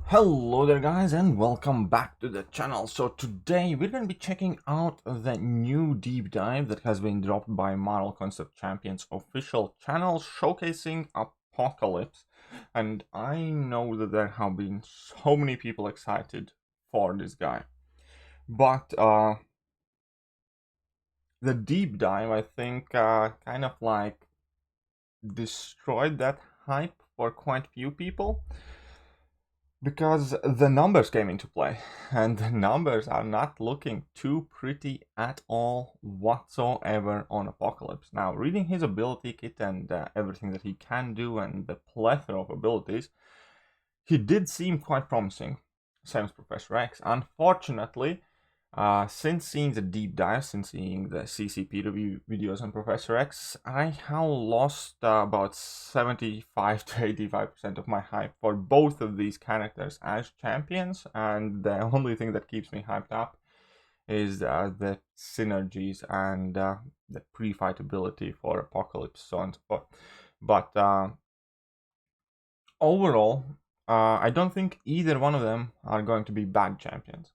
Hello there guys and welcome back to the channel. So today we're going to be checking out the new deep dive that has been dropped by Marvel Concept Champions official channel showcasing Apocalypse. And I know that there have been so many people excited for this guy. But the deep dive I think kind of like destroyed that hype for quite few people. Because the numbers came into play, and the numbers are not looking too pretty at all whatsoever on Apocalypse. Now, reading his ability kit and everything that he can do and the plethora of abilities, he did seem quite promising. Same as Professor X. Unfortunately, since seeing the deep dive, since seeing the CCP review videos on Professor X, I have lost about 75 to 85% of my hype for both of these characters as champions, and the only thing that keeps me hyped up is the synergies and the pre-fight ability for Apocalypse, so on and so forth. But overall, I don't think either one of them are going to be bad champions.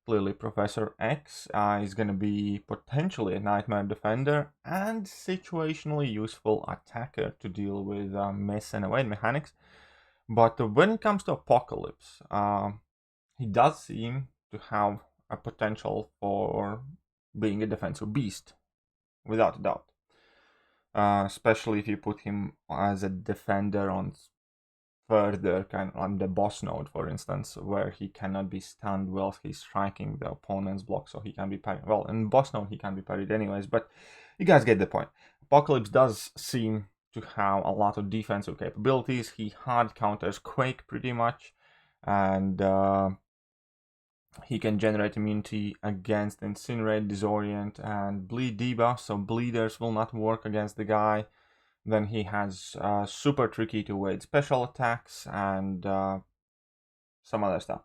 Clearly, Professor X is going to be potentially a nightmare defender and situationally useful attacker to deal with miss and evade mechanics. But when it comes to Apocalypse, he does seem to have a potential for being a defensive beast, without a doubt. Especially if you put him as a defender on further kind of on the boss node, for instance, where he cannot be stunned whilst he's striking the opponent's block, so he can be parried. Well, in boss node he can be parried anyways, but you guys get the point. Apocalypse does seem to have a lot of defensive capabilities. He hard counters Quake pretty much, and he can generate immunity against Incinerate, Disorient, and Bleed debuff, so bleeders will not work against the guy. Then he has super tricky to evade special attacks and some other stuff.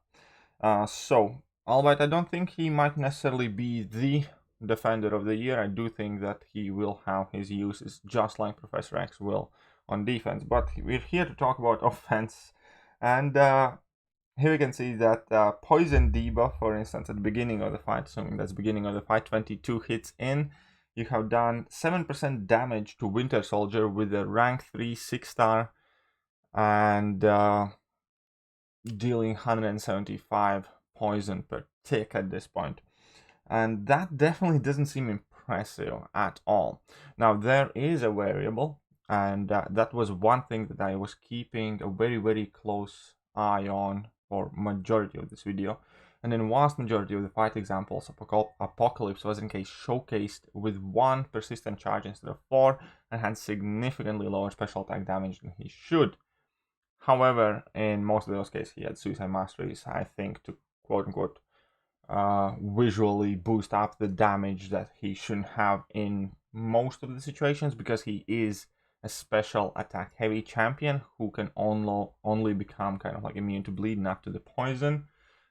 So, albeit I don't think he might necessarily be the defender of the year, I do think that he will have his uses just like Professor X will on defense. But we're here to talk about offense, and here we can see that poison debuff, for instance, at the beginning of the fight, assuming that's beginning of the fight, 22 hits in, you have done 7% damage to Winter Soldier with a rank 3 6-star and dealing 175 poison per tick at this point. And that definitely doesn't seem impressive at all. Now, there is a variable, and that was one thing that I was keeping a very, very close eye on for majority of this video. And in vast majority of the fight examples, Apocalypse was in case showcased with 1 persistent charge instead of 4 and had significantly lower special attack damage than he should. However, in most of those cases, he had Suicide Masteries, I think, to quote-unquote visually boost up the damage that he shouldn't have in most of the situations, because he is a special attack heavy champion who can only become kind of like immune to bleed, not to the poison.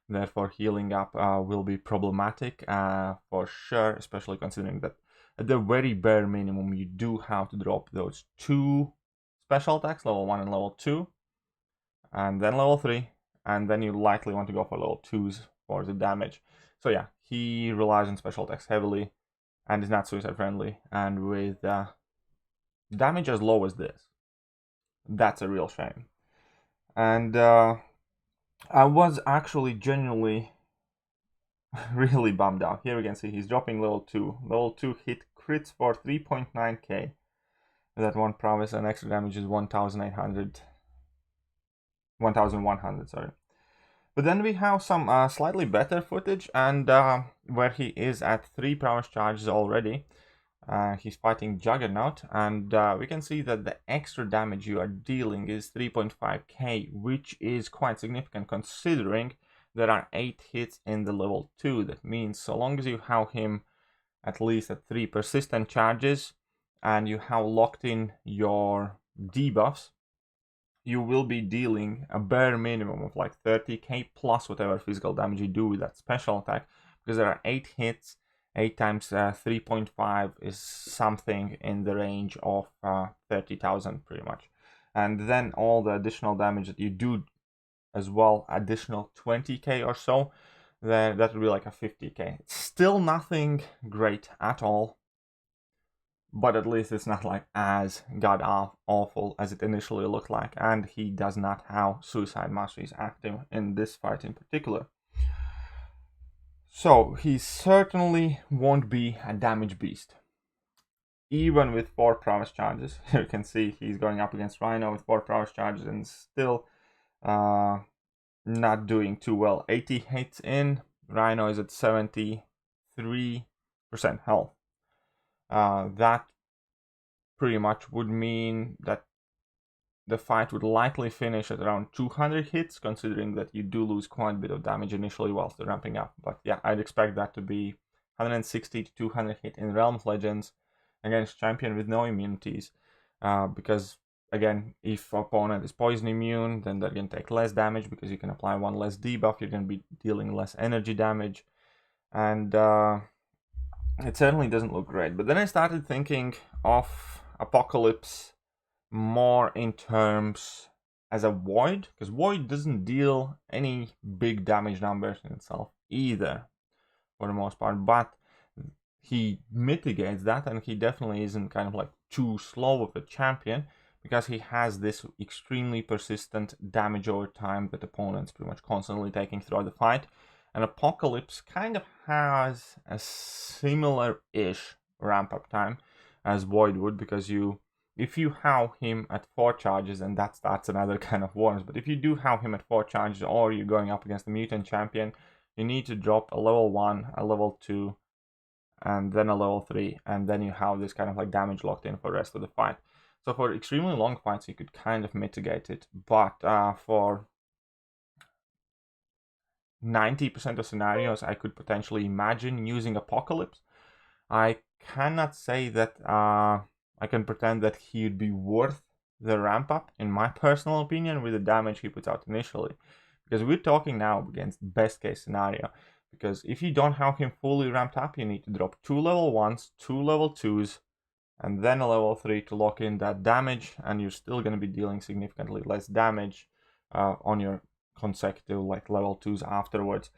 Therefore, healing up will be problematic for sure, especially considering that at the very bare minimum you do have to drop those 2 special attacks, level 1 and level 2, and then level 3, and then you likely want to go for level 2s for the damage. So yeah, he relies on special attacks heavily and is not suicide friendly, and with damage as low as this, that's a real shame. And I was actually genuinely really bummed out. Here we can see he's dropping level 2. Level 2 hit crits for 3.9k. That 1 prowess and extra damage is 1,100, sorry. But then we have some slightly better footage, and where he is at 3 prowess charges already. He's fighting Juggernaut, and we can see that the extra damage you are dealing is 3.5k, which is quite significant considering there are 8 hits in the level 2. That means so long as you have him at least at 3 persistent charges and you have locked in your debuffs, you will be dealing a bare minimum of like 30k plus whatever physical damage you do with that special attack, because there are 8 hits. 8 times 3.5 is something in the range of 30,000 pretty much. And then all the additional damage that you do as well, additional 20k or so, then that would be like a 50k. It's still nothing great at all, but at least it's not like as god awful as it initially looked like, and he does not have Suicide Masteries active in this fight in particular. So he certainly won't be a damage beast. Even with 4 prowess charges, you can see he's going up against Rhino with 4 prowess charges and still not doing too well. 80 hits in, Rhino is at 73% health. That pretty much would mean that the fight would likely finish at around 200 hits, considering that you do lose quite a bit of damage initially whilst they're ramping up. But yeah, I'd expect that to be 160 to 200 hit in Realms Legends against champion with no immunities, because again, if opponent is poison immune, then they're going to take less damage because you can apply 1 less debuff, you're going to be dealing less energy damage, and it certainly doesn't look great. But then I started thinking of Apocalypse more in terms as a Void, because Void doesn't deal any big damage numbers in itself either, for the most part, but he mitigates that, and he definitely isn't kind of like too slow of a champion, because he has this extremely persistent damage over time that opponents pretty much constantly taking throughout the fight. And Apocalypse kind of has a similar-ish ramp-up time as Void would, because if you have him at 4 charges, and that's another kind of warns, but if you do have him at 4 charges, or you're going up against a mutant champion, you need to drop a level 1, a level 2, and then a level 3, and then you have this kind of like damage locked in for the rest of the fight. So for extremely long fights, you could kind of mitigate it, but for 90% of scenarios, I could potentially imagine using Apocalypse. I cannot say that I can pretend that he'd be worth the ramp up, in my personal opinion, with the damage he puts out initially. Because we're talking now against best case scenario. Because if you don't have him fully ramped up, you need to drop 2 level 1s, 2 level 2s, and then a level 3 to lock in that damage, and you're still going to be dealing significantly less damage on your consecutive like level 2s afterwards.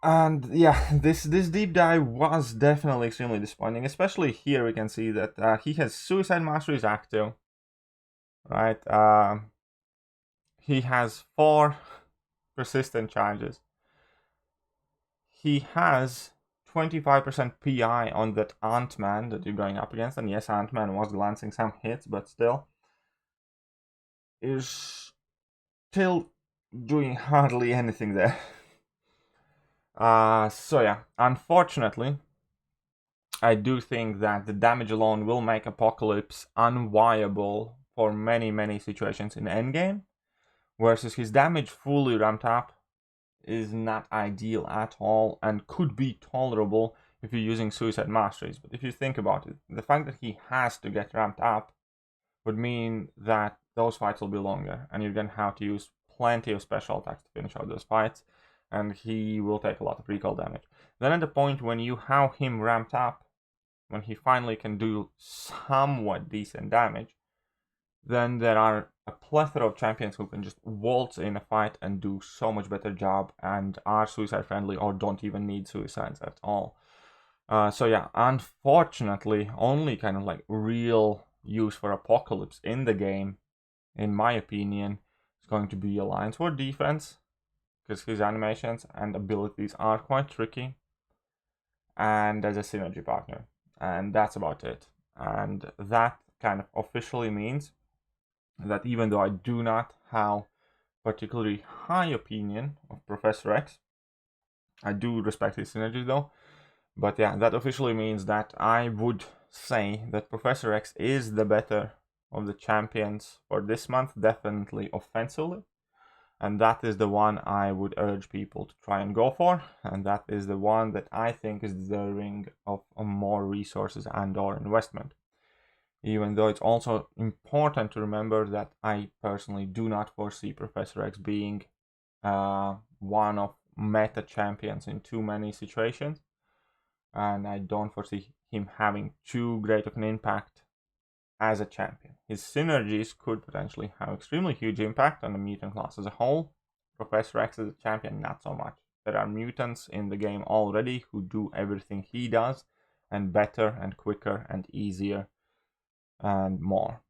And yeah, this deep dive was definitely extremely disappointing, especially here we can see that he has Suicide Masteries active, right? He has 4 persistent charges. He has 25% PI on that Ant-Man that you're going up against, and yes, Ant-Man was glancing some hits, but still is still doing hardly anything there. So yeah, unfortunately, I do think that the damage alone will make Apocalypse unviable for many situations in endgame, versus his damage fully ramped up is not ideal at all and could be tolerable if you're using Suicide Masteries. But if you think about it, the fact that he has to get ramped up would mean that those fights will be longer, and you're going to have to use plenty of special attacks to finish out those fights, and he will take a lot of recall damage. Then at the point when you have him ramped up, when he finally can do somewhat decent damage, then there are a plethora of champions who can just waltz in a fight and do so much better job, and are suicide friendly or don't even need suicides at all. So yeah, unfortunately, only kind of like real use for Apocalypse in the game, in my opinion, is going to be Alliance War defense, because his animations and abilities are quite tricky, and as a synergy partner, and that's about it. And that kind of officially means that even though I do not have particularly high opinion of Professor X, I do respect his synergy though. But yeah, that officially means that I would say that Professor X is the better of the champions for this month, definitely offensively. And that is the one I would urge people to try and go for. And that is the one that I think is deserving of more resources and or investment. Even though it's also important to remember that I personally do not foresee Professor X being one of meta champions in too many situations. And I don't foresee him having too great of an impact as a champion. His synergies could potentially have extremely huge impact on the mutant class as a whole. Professor X as a champion, not so much. There are mutants in the game already who do everything he does, and better and quicker and easier and more.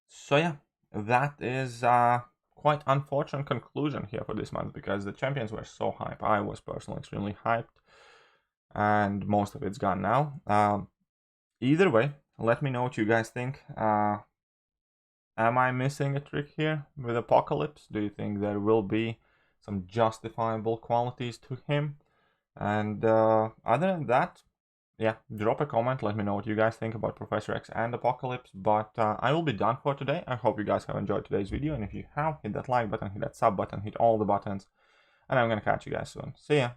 So yeah, that is quite unfortunate conclusion here for this month, because the champions were so hyped. I was personally extremely hyped, and most of it's gone now. Either way, let me know what you guys think. Am I missing a trick here with Apocalypse? Do you think there will be some justifiable qualities to him? And other than that, yeah, drop a comment. Let me know what you guys think about Professor X and Apocalypse. But I will be done for today. I hope you guys have enjoyed today's video. And if you have, hit that like button, hit that sub button, hit all the buttons. And I'm going to catch you guys soon. See ya.